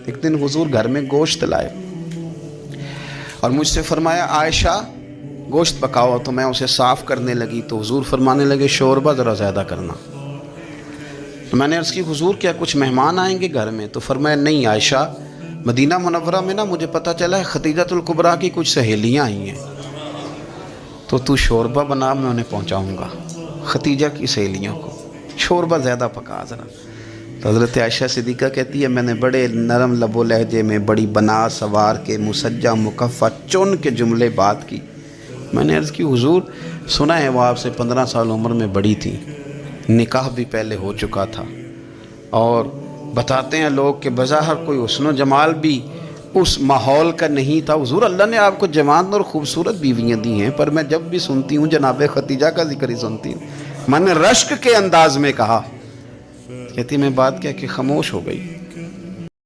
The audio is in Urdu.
ایک دن حضور گھر میں گوشت لائے اور مجھ سے فرمایا عائشہ گوشت پکاؤ، تو میں اسے صاف کرنے لگی تو حضور فرمانے لگے شوربہ ذرا زیادہ کرنا۔ تو میں نے عرض کی حضور کیا کچھ مہمان آئیں گے گھر میں؟ تو فرمایا نہیں عائشہ، مدینہ منورہ میں نا مجھے پتہ چلا ہے خدیجۃ الکبریٰ کی کچھ سہیلیاں آئی ہیں، تو شوربہ بنا، میں انہیں پہنچاؤں گا، خدیجہ کی سہیلیوں کو شوربہ زیادہ پکا ذرا۔ تو حضرت عائشہ صدیقہ کہتی ہے میں نے بڑے نرم لب و لہجے میں بڑی بنا سوار کے مسجع مکفہ چن کے جملے بات کی۔ میں نے عرض کی حضور سنا ہے وہ آپ سے 15 سال عمر میں بڑی تھی، نکاح بھی پہلے ہو چکا تھا، اور بتاتے ہیں لوگ کہ بظاہر کوئی حسن و جمال بھی اس ماحول کا نہیں تھا۔ حضور اللہ نے آپ کو جوان اور خوبصورت بیویاں دی ہیں، پر میں جب بھی سنتی ہوں جناب خدیجہ کا ذکر ہی سنتی ہوں۔ میں نے رشک کے انداز میں کہا، کہتی میں بات کیا کہ خاموش ہو گئی۔